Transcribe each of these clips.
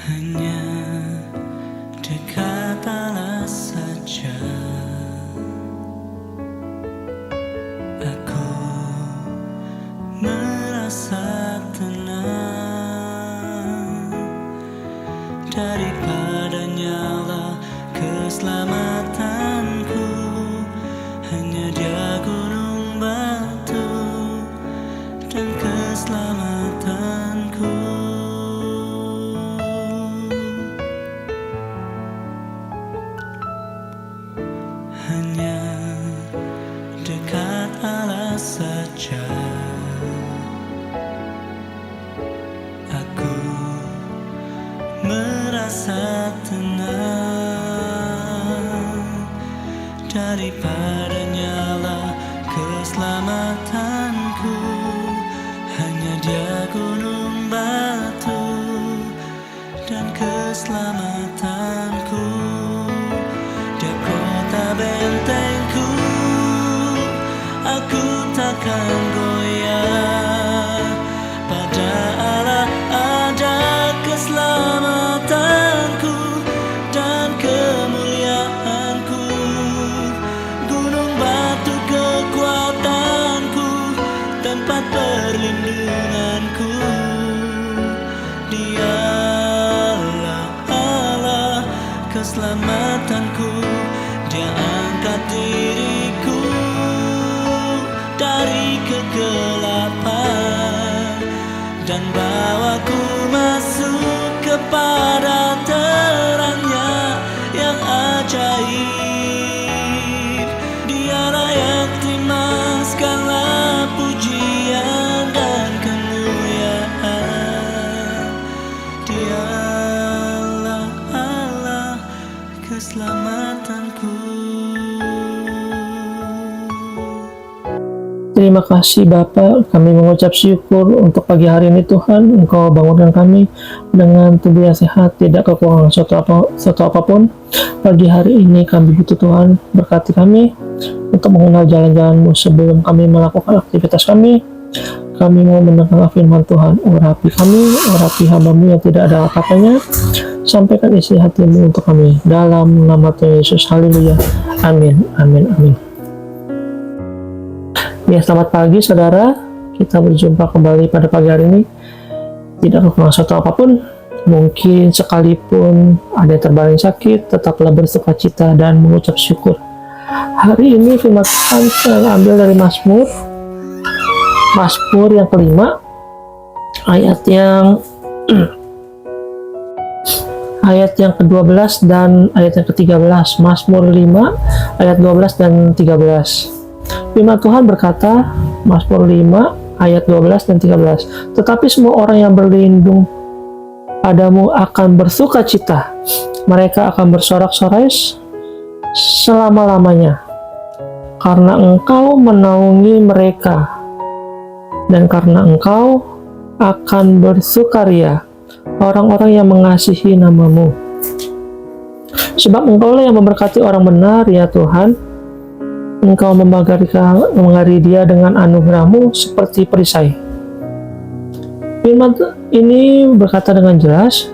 Hanya dekat Allah saja aku merasa tenang. Daripadanya lah keselamatanku. Hanya Dia gunung batu dan keselamatanku. Hanya dekat Allah saja aku merasa tenang. Daripadanya lah keselamatanku. Hanya Dia gunung batu dan keselamatanku. Dia kota bentengku, aku takkan goyah. Pada Allah ada keselamatanku dan kemuliaanku. Gunung batu kekuatanku, tempat perlindunganku. Dialah Allah keselamatanku. Dia angkat diriku dari kegelapan dan bawaku masuk kepada terangnya yang ajaib. Dialah yang terima segala pujian dan kemuliaan. Dialah Allah keselamatanku. Terima kasih Bapa, kami mengucap syukur untuk pagi hari ini Tuhan. Engkau bangunkan kami dengan tubuh yang sehat, tidak kekurangan suatu apapun. Pagi hari ini kami butuh Tuhan, berkati kami untuk mengenal jalan-jalan-Mu sebelum kami melakukan aktivitas kami. Kami mau mendengar firman Tuhan. Urapi kami, urapi hamba-Mu yang tidak ada apa-apanya. Sampaikan isi hati-Mu untuk kami. Dalam nama Tuhan Yesus, haleluya. Amin, amin, amin. Ya, selamat pagi saudara. Kita berjumpa kembali pada pagi hari ini. Tidak kekurangan suatu apapun. Mungkin sekalipun ada yang terbaring sakit, tetaplah bersukacita dan mengucap syukur. Hari ini firman Tuhan saya ambil dari Mazmur yang kelima, ayat yang ke-12 dan ayat yang ke-13. Mazmur 5 ayat 12 dan 13. Firman Tuhan berkata, Mazmur 5 ayat 12 dan 13. Tetapi semua orang yang berlindung padamu akan bersukacita. Mereka akan bersorak-sorai selama-lamanya. Karena Engkau menaungi mereka. Dan karena Engkau akan bersukaria orang-orang yang mengasihi nama-Mu. Sebab Engkau-lah yang memberkati orang benar, ya Tuhan. Engkau memagari dia dengan anugerah-Mu seperti perisai. Firman ini berkata dengan jelas,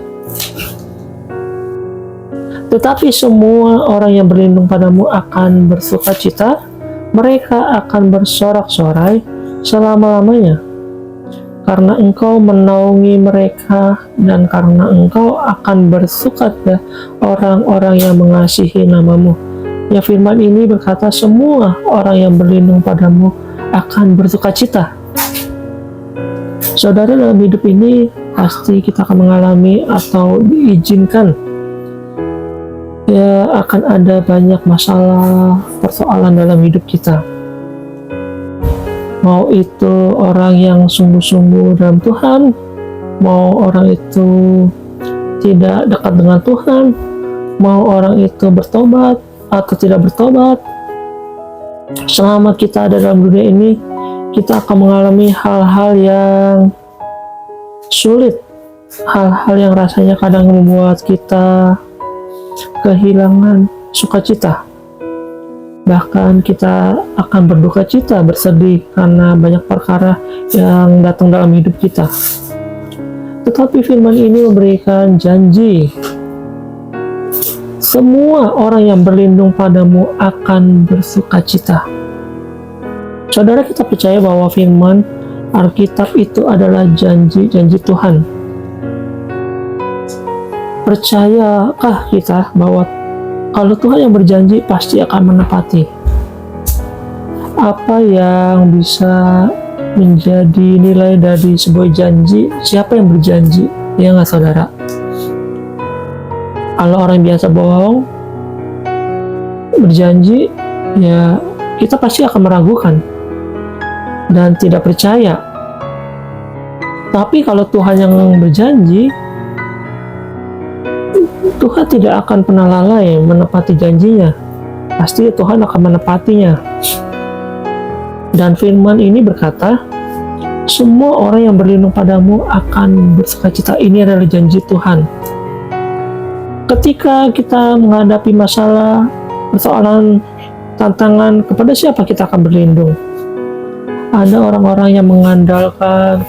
tetapi semua orang yang berlindung padamu akan bersukacita, mereka akan bersorak-sorai selama-lamanya. Karena Engkau menaungi mereka dan karena Engkau akan bersukacita orang-orang yang mengasihi nama-Mu. Ya, firman ini berkata semua orang yang berlindung padamu akan bersukacita. Saudara, dalam hidup ini pasti kita akan mengalami atau diizinkan ya akan ada banyak masalah, persoalan dalam hidup kita. Mau itu orang yang sungguh-sungguh dalam Tuhan, mau orang itu tidak dekat dengan Tuhan, mau orang itu bertobat atau tidak bertobat. Selama kita ada dalam dunia ini, kita akan mengalami hal-hal yang sulit, hal-hal yang rasanya kadang membuat kita kehilangan sukacita. Bahkan kita akan berduka cita, bersedih karena banyak perkara yang datang dalam hidup kita. Tetapi firman ini memberikan janji. Semua orang yang berlindung padamu akan bersukacita. Saudara, kita percaya bahwa firman Alkitab itu adalah janji-janji Tuhan. Percayakah kita bahwa kalau Tuhan yang berjanji pasti akan menepati? Apa yang bisa menjadi nilai dari sebuah janji? Siapa yang berjanji? Ya nggak, saudara? Kalau orang biasa bohong, berjanji, ya kita pasti akan meragukan dan tidak percaya. Tapi kalau Tuhan yang berjanji, Tuhan tidak akan pernah lalai menepati janjinya. Pasti Tuhan akan menepatinya. Dan firman ini berkata, semua orang yang berlindung padamu akan bersukacita. Ini adalah janji Tuhan. Ketika kita menghadapi masalah, persoalan, tantangan, kepada siapa kita akan berlindung? Ada orang-orang yang mengandalkan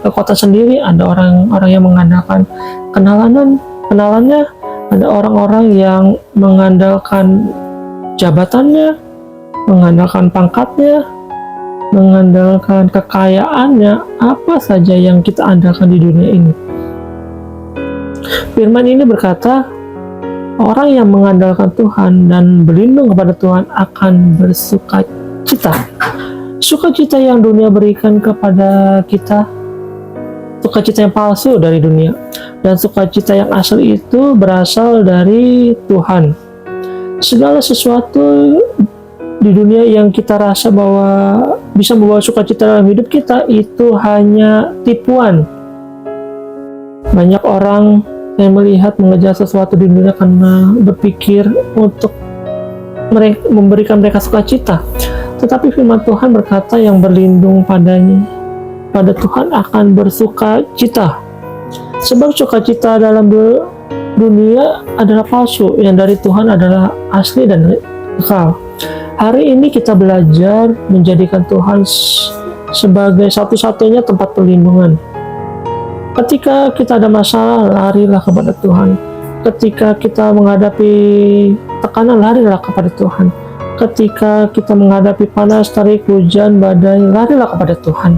kekuatan sendiri, ada orang-orang yang mengandalkan kenalannya, ada orang-orang yang mengandalkan jabatannya, mengandalkan pangkatnya, mengandalkan kekayaannya, apa saja yang kita andalkan di dunia ini. Firman ini berkata, orang yang mengandalkan Tuhan dan berlindung kepada Tuhan akan bersukacita. Sukacita yang dunia berikan kepada kita, sukacita yang palsu dari dunia, dan sukacita yang asli itu berasal dari Tuhan. Segala sesuatu di dunia yang kita rasa bahwa bisa membawa sukacita dalam hidup kita itu hanya tipuan. Banyak orang yang melihat mengejar sesuatu di dunia karena berpikir untuk memberikan mereka sukacita. Tetapi firman Tuhan berkata, yang berlindung pada Tuhan akan bersukacita. Sebab sukacita dalam dunia adalah palsu, yang dari Tuhan adalah asli dan kekal. Hari ini kita belajar menjadikan Tuhan sebagai satu-satunya tempat perlindungan. Ketika kita ada masalah, larilah kepada Tuhan. Ketika kita menghadapi tekanan, larilah kepada Tuhan. Ketika kita menghadapi panas, terik, hujan, badai, larilah kepada Tuhan.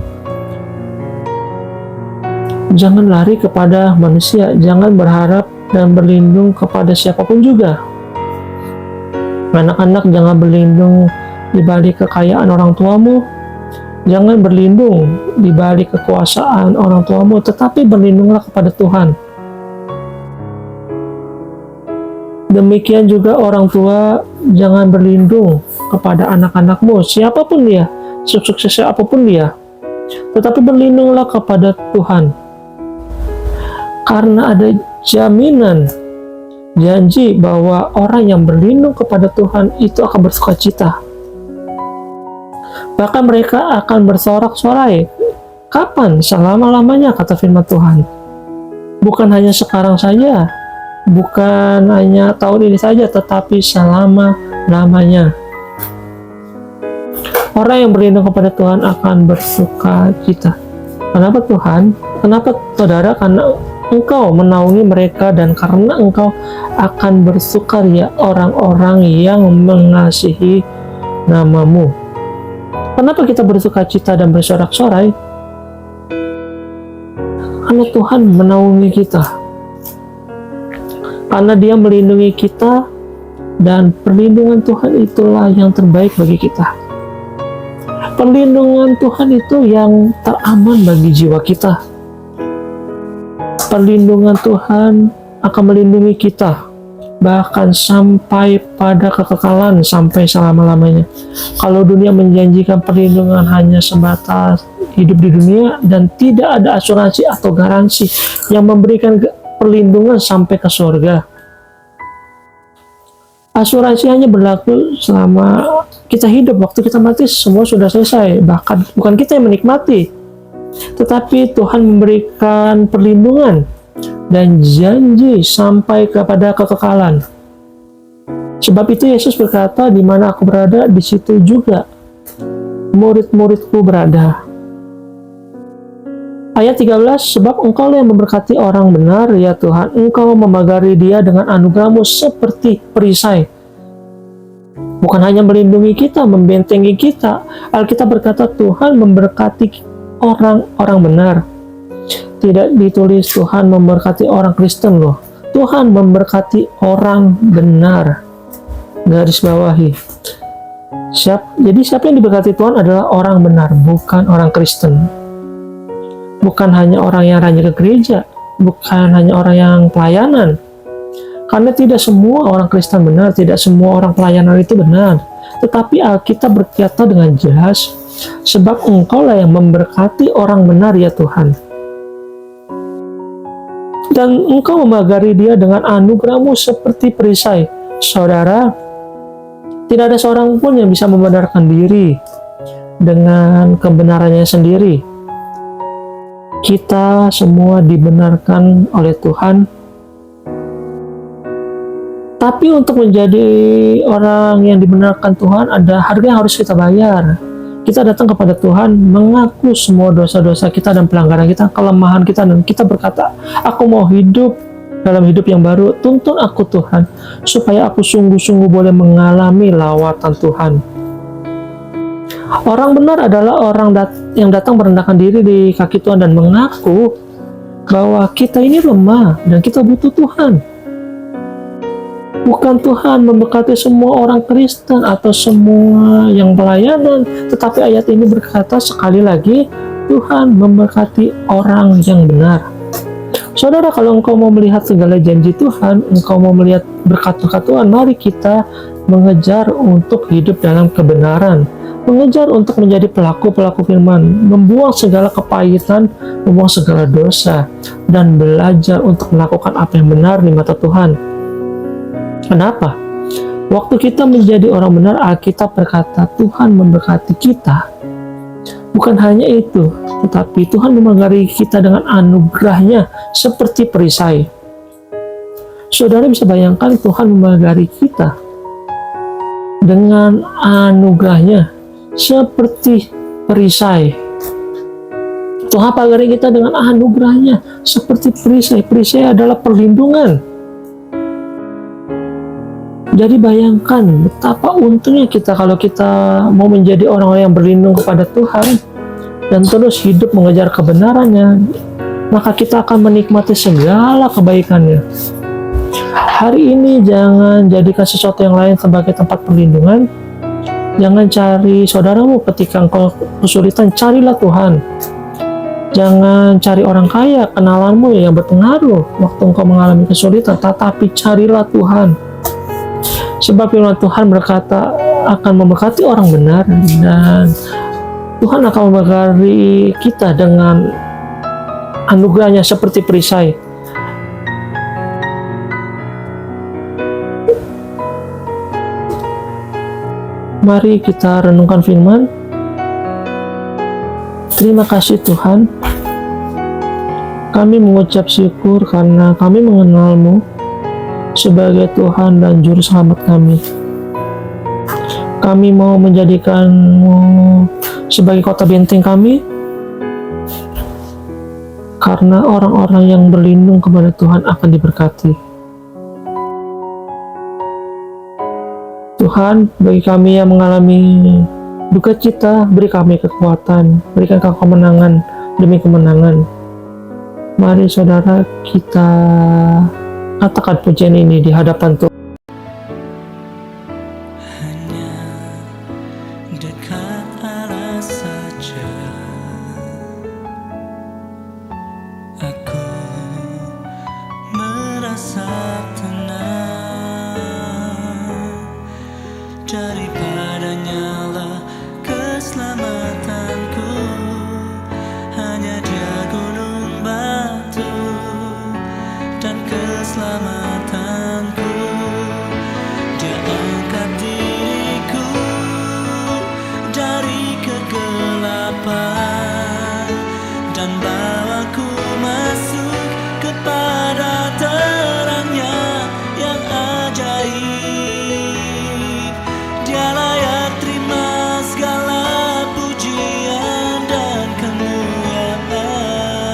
Jangan lari kepada manusia, jangan berharap dan berlindung kepada siapapun juga. Anak-anak, jangan berlindung di balik kekayaan orang tuamu, jangan berlindung di balik kekuasaan orang tuamu, tetapi berlindunglah kepada Tuhan. Demikian juga orang tua, jangan berlindung kepada anak-anakmu, siapapun dia, sukses apapun dia, tetapi berlindunglah kepada Tuhan. Karena ada jaminan, janji bahwa orang yang berlindung kepada Tuhan itu akan bersukacita. Bahkan mereka akan bersorak-sorai. Kapan? Selama-lamanya, kata firman Tuhan. Bukan hanya sekarang saja, bukan hanya tahun ini saja, tetapi selama-lamanya. Orang yang berlindung kepada Tuhan akan bersukacita. Kenapa Tuhan? Kenapa saudara? Karena Engkau menaungi mereka, dan karena Engkau akan bersukaria orang-orang yang mengasihi namamu. Kenapa kita bersukacita dan bersorak-sorai? Karena Tuhan menaungi kita. Karena Dia melindungi kita, dan perlindungan Tuhan itulah yang terbaik bagi kita. Perlindungan Tuhan itu yang teraman bagi jiwa kita. Perlindungan Tuhan akan melindungi kita, bahkan sampai pada kekekalan, sampai selama-lamanya. Kalau dunia menjanjikan perlindungan hanya sebatas hidup di dunia dan tidak ada asuransi atau garansi yang memberikan perlindungan sampai ke surga. Asuransi hanya berlaku selama kita hidup, waktu kita mati semua sudah selesai, bahkan bukan kita yang menikmati, tetapi Tuhan memberikan perlindungan dan janji sampai kepada kekekalan. Sebab itu Yesus berkata, di mana aku berada, di situ juga murid-muridku berada. Ayat 13, sebab Engkau yang memberkati orang benar, ya Tuhan, Engkau memagari dia dengan anugerah-Mu seperti perisai. Bukan hanya melindungi kita, membentengi kita. Alkitab berkata Tuhan memberkati orang-orang benar. Tidak ditulis Tuhan memberkati orang Kristen loh. Tuhan memberkati orang benar. Garis bawahi. Jadi siapa yang diberkati Tuhan adalah orang benar, bukan orang Kristen. Bukan hanya orang yang rajin ke gereja, bukan hanya orang yang pelayanan. Karena tidak semua orang Kristen benar, tidak semua orang pelayanan itu benar. Tetapi Alkitab berkata dengan jelas, sebab Engkau lah yang memberkati orang benar, ya Tuhan. Dan Engkau memagari dia dengan anugerah-Mu seperti perisai. Saudara, tidak ada seorang pun yang bisa membenarkan diri dengan kebenarannya sendiri. Kita semua dibenarkan oleh Tuhan. Tapi untuk menjadi orang yang dibenarkan Tuhan, ada harga yang harus kita bayar. Kita datang kepada Tuhan, mengaku semua dosa-dosa kita dan pelanggaran kita, kelemahan kita, dan kita berkata, aku mau hidup dalam hidup yang baru. Tuntun aku Tuhan, supaya aku sungguh-sungguh boleh mengalami lawatan Tuhan. Orang benar adalah orang yang datang merendahkan diri di kaki Tuhan dan mengaku bahwa kita ini lemah dan kita butuh Tuhan. Bukan Tuhan memberkati semua orang Kristen atau semua yang pelayanan, tetapi ayat ini berkata sekali lagi, Tuhan memberkati orang yang benar. Saudara, kalau engkau mau melihat segala janji Tuhan, engkau mau melihat berkat-berkat Tuhan, mari kita mengejar untuk hidup dalam kebenaran, mengejar untuk menjadi pelaku-pelaku firman, membuang segala kepahitan, membuang segala dosa, dan belajar untuk melakukan apa yang benar di mata Tuhan. Kenapa? Waktu kita menjadi orang benar, Alkitab berkata Tuhan memberkati kita. Bukan hanya itu, tetapi Tuhan memagari kita dengan anugerah-Nya seperti perisai. Saudara bisa bayangkan Tuhan memagari kita dengan anugerah-Nya seperti perisai. Tuhan pagari kita dengan anugerah-Nya seperti perisai. Perisai adalah perlindungan. Jadi bayangkan betapa untungnya kita kalau kita mau menjadi orang-orang yang berlindung kepada Tuhan dan terus hidup mengejar kebenarannya, maka kita akan menikmati segala kebaikannya. Hari ini jangan jadikan sesuatu yang lain sebagai tempat perlindungan. Jangan cari saudaramu ketika engkau kesulitan, carilah Tuhan. Jangan cari orang kaya, kenalanmu yang berpengaruh waktu engkau mengalami kesulitan, tetapi carilah Tuhan. Sebab firman Tuhan berkata akan memberkati orang benar, dan Tuhan akan memberkati kita dengan anugerah-Nya seperti perisai. Mari kita renungkan firman. Terima kasih Tuhan. Kami mengucap syukur karena kami mengenal-Mu sebagai Tuhan dan Juru Selamat kami. Kami mau menjadikan-Mu sebagai kota benteng kami, karena orang-orang yang berlindung kepada Tuhan akan diberkati. Tuhan, bagi kami yang mengalami duka cita, beri kami kekuatan, berikan kami kemenangan demi kemenangan. Mari saudara kita katakan pujian ini di hadapan Tuhan. Hanya dekat Allah saja aku merasa tenang, daripadanya lah keselamatanku. Hanya Dia gunung batu dan keselamatanku. Dia angkat diriku dari kegelapan dan bawaku masuk kepada terang-Nya yang ajaib. Dia layak terima segala pujian dan kemuliaan.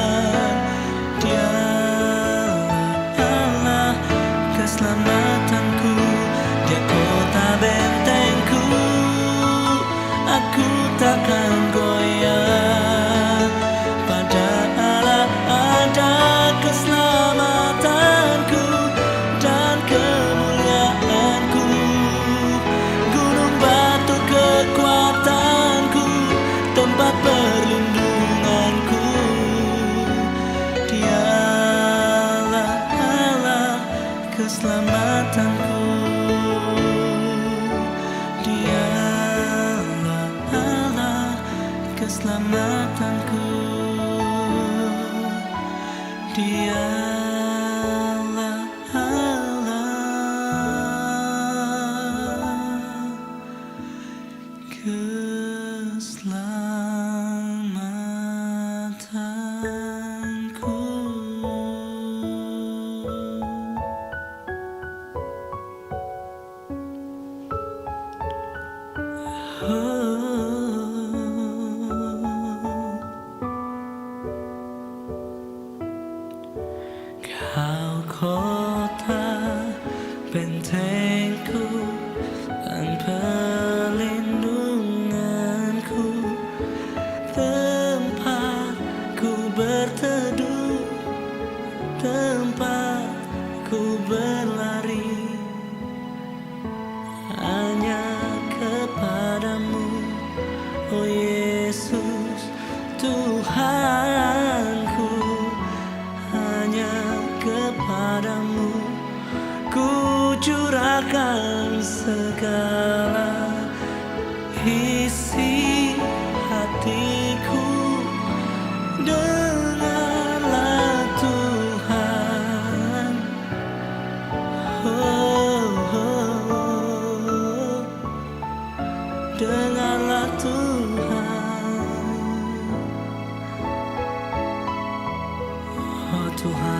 keselamatanku. Dialah Allah keselamatanku. Dialah Allah keselamatanku. Kau kota bentengku dan perlindunganku, tempat ku berteduh, tempat ku berlari, hanya kepadamu, oh Yesus Tuhanku. Hanya kepadamu ku curahkan segala isi hatiku. Dengarlah Tuhan, oh, oh, oh. Dengarlah Tuhan, oh Tuhan.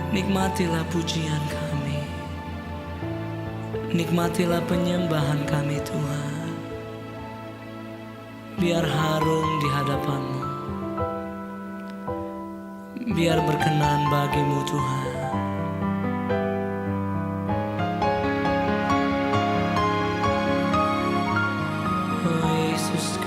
Nikmatilah pujian kami, nikmatilah penyembahan kami Tuhan. Biar harum di hadapan-Mu, biar berkenan bagi-Mu Tuhan. Oh Yesus